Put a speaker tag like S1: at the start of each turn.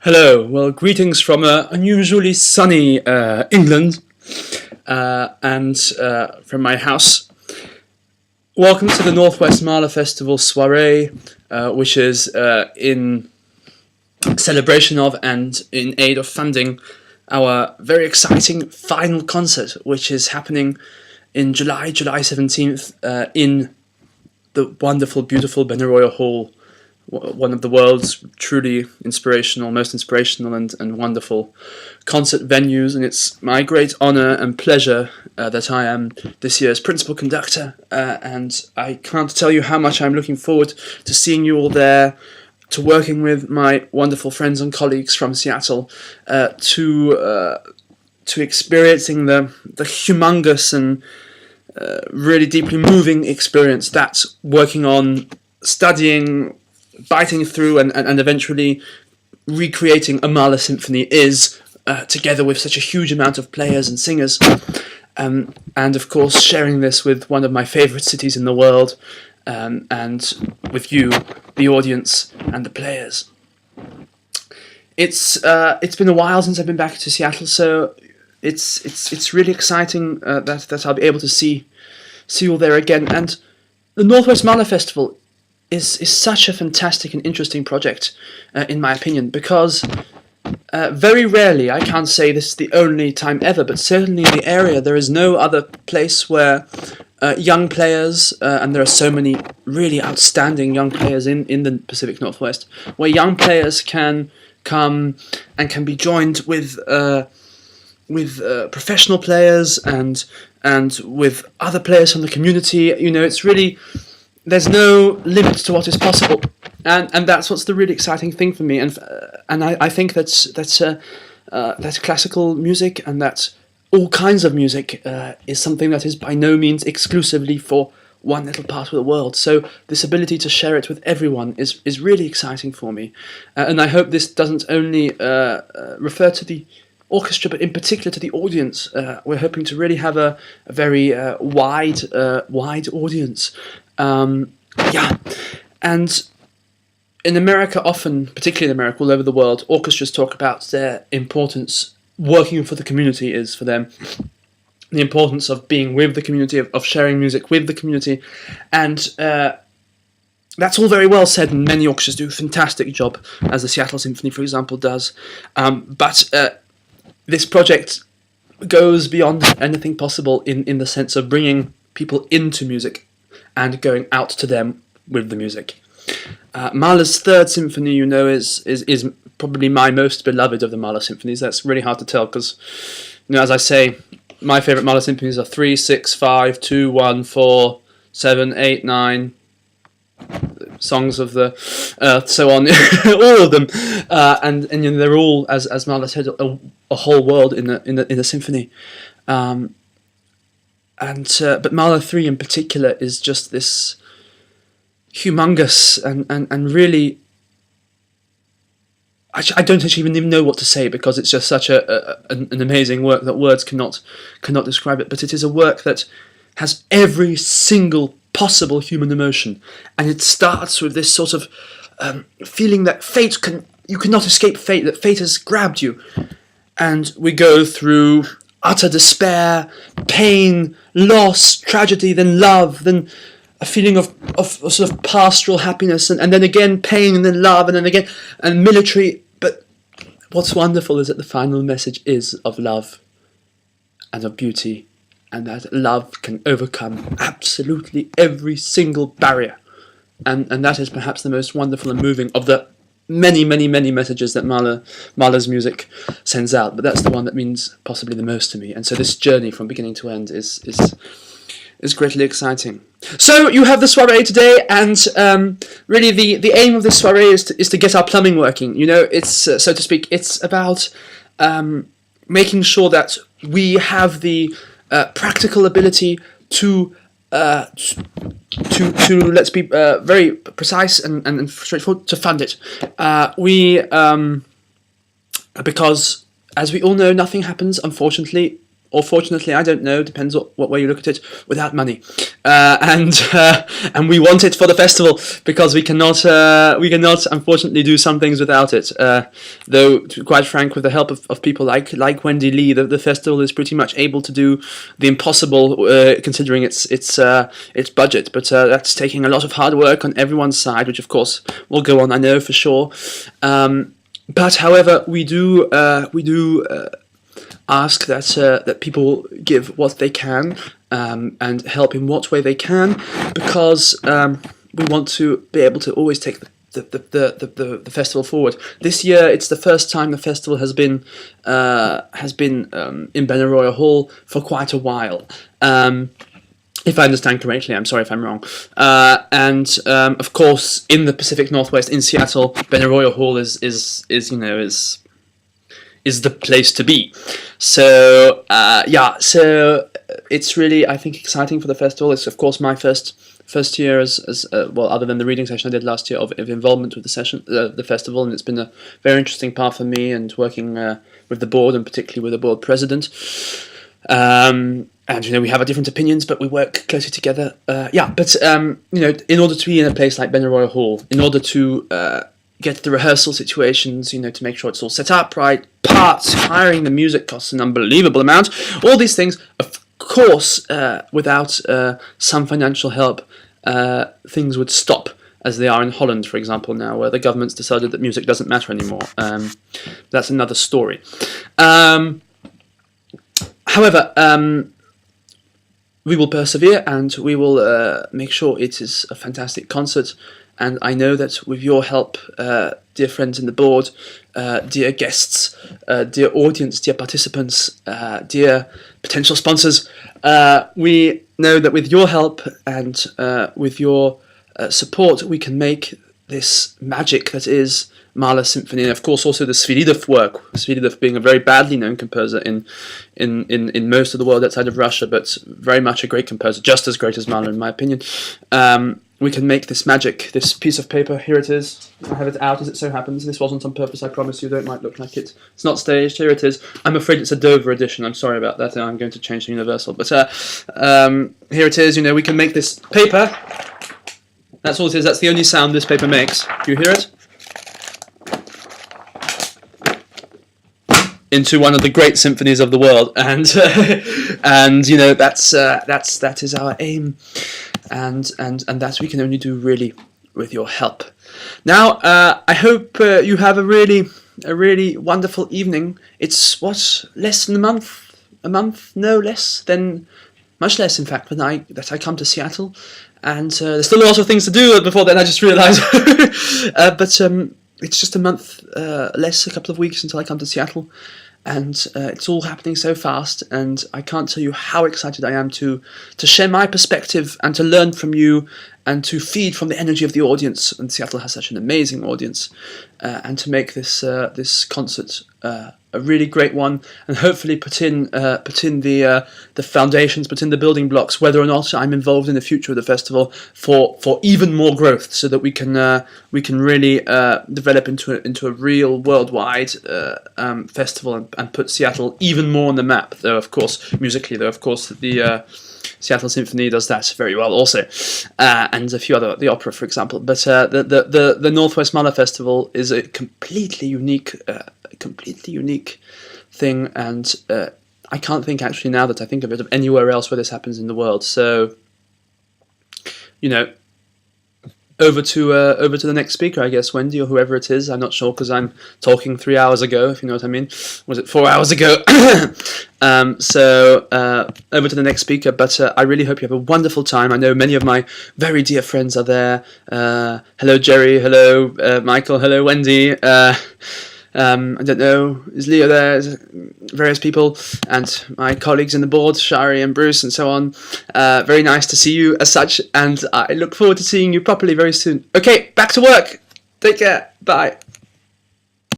S1: Hello, well, greetings from unusually sunny England and from my house. Welcome to the Northwest Mahler Festival Soiree, which is in celebration of and in aid of funding our very exciting final concert, which is happening in July 17th, in the wonderful, beautiful Benaroya Hall, one of the world's truly most inspirational and wonderful concert venues, and it's my great honour and pleasure that I am this year's principal conductor, and I can't tell you how much I'm looking forward to seeing you all there, to working with my wonderful friends and colleagues from Seattle, to experiencing the humongous and really deeply moving experience that working on studying, biting through and eventually recreating a Mahler symphony is, together with such a huge amount of players and singers, and of course sharing this with one of my favourite cities in the world, and with you, the audience and the players. It's been a while since I've been back to Seattle, so it's really exciting that I'll be able to see you all there again. And the Northwest Mahler Festival is such a fantastic and interesting project, in my opinion, because very rarely, I can't say this is the only time ever, but certainly in the area there is no other place where young players, and there are so many really outstanding young players in the Pacific Northwest, where young players can come and can be joined with professional players and with other players from the community. You know, it's really, there's no limit to what is possible, and that's what's the really exciting thing for me. And I think that's classical music, and that all kinds of music is something that is by no means exclusively for one little part of the world. So this ability to share it with everyone is really exciting for me, and I hope this doesn't only refer to the orchestra, but in particular to the audience. We're hoping to really have a very wide audience. And in America, often, particularly in America, all over the world, orchestras talk about their importance. Working for the community is for them the importance of being with the community, of sharing music with the community, and that's all very well said, and many orchestras do a fantastic job, as the Seattle Symphony, for example, does. But this project goes beyond anything possible in the sense of bringing people into music and going out to them with the music. Mahler's Third Symphony, you know, is probably my most beloved of the Mahler symphonies. That's really hard to tell because, you know, as I say, my favourite Mahler symphonies are 3, 6, 5, 2, 1, 4, 7, 8, 9, Songs of the Earth, so on, all of them, and you know, they're all, as Mahler said, a whole world in a symphony. But Mahler 3 in particular is just this humongous and really, I don't actually even know what to say, because it's just such an amazing work that words cannot describe it. But it is a work that has every single possible human emotion, and it starts with this sort of feeling that you cannot escape fate, that fate has grabbed you, and we go through utter despair, pain, loss, tragedy, then love, then a feeling of sort of pastoral happiness, and then again pain, and then love, and then again and military. But what's wonderful is that the final message is of love and of beauty, and that love can overcome absolutely every single barrier, and that is perhaps the most wonderful and moving of the many messages that Mahler's music sends out. But that's the one that means possibly the most to me, and so this journey from beginning to end is greatly exciting. So you have the soiree today, and really the aim of this soiree is to get our plumbing working. You know, it's so to speak, it's about making sure that we have the practical ability to let's be very precise and straightforward, to fund it. Because as we all know, nothing happens, unfortunately, or fortunately, I don't know, depends what way you look at it, without money, and we want it for the festival because we cannot unfortunately do some things without it. Though, to be quite frank, with the help of people like Wendy Lee, the festival is pretty much able to do the impossible, considering its budget. But that's taking a lot of hard work on everyone's side, which of course will go on, I know for sure. But however, we do ask that people give what they can and help in what way they can, because we want to be able to always take the festival forward. This year, it's the first time the festival has been in Benaroya Hall for quite a while. If I understand correctly, I'm sorry if I'm wrong. And of course, in the Pacific Northwest, in Seattle, Benaroya Hall is the place to be. So so it's really, I think, exciting for the festival. It's of course my first year as well, other than the reading session I did last year, of involvement with the festival, and it's been a very interesting part for me, and working with the board, and particularly with the board president. And we have our different opinions, but we work closely together. But in order to be in a place like Benaroya Hall, in order to get the rehearsal situations, to make sure it's all set up right, parts, hiring the music costs an unbelievable amount. All these things, of course, without some financial help, things would stop, as they are in Holland, for example, now, where the government's decided that music doesn't matter anymore. That's another story. However, we will persevere, and we will make sure it is a fantastic concert. And I know that with your help, dear friends in the board, dear guests, dear audience, dear participants, dear potential sponsors, we know that with your help and with your support, we can make this magic that is Mahler Symphony, and of course also the Svididov work. Svididov being a very badly known composer in most of the world outside of Russia, but very much a great composer, just as great as Mahler in my opinion. We can make this magic, this piece of paper. Here it is. I have it out as it so happens. This wasn't on purpose, I promise you, though it might look like it. It's not staged. Here it is. I'm afraid it's a Dover edition. I'm sorry about that. I'm going to change the Universal. But here it is. We can make this paper. That's all it is. That's the only sound this paper makes. Do you hear it? Into one of the great symphonies of the world, and that is our aim, and that we can only do really with your help. Now, I hope you have a really wonderful evening. It's less than a month, no less than, much less in fact, that I come to Seattle, and there's still a lot of things to do before then. I just realised, but it's just a month less, a couple of weeks until I come to Seattle. And it's all happening so fast, and I can't tell you how excited I am to share my perspective and to learn from you and to feed from the energy of the audience. And Seattle has such an amazing audience, and to make this concert a really great one, and hopefully put in the foundations, put in the building blocks, whether or not I'm involved in the future of the festival, for even more growth, so that we can really develop into a real worldwide festival, and put Seattle even more on the map. Though of course musically, the Seattle Symphony does that very well also, and a few other, the opera for example. But the Northwest Mahler Festival is a completely unique thing, and I can't think actually, now that I think of it, of anywhere else where this happens in the world. So over to the next speaker, I guess, Wendy or whoever it is. I'm not sure, because I'm talking 3 hours ago, if you know what I mean. Was it 4 hours ago? So over to the next speaker. But I really hope you have a wonderful time. I know many of my very dear friends are there. Hello Jerry, hello Michael, hello Wendy. I don't know, is Leo there? Various people, and my colleagues in the board, Shari and Bruce and so on. Very nice to see you as such, and I look forward to seeing you properly very soon. Okay, back to work. Take care. Bye.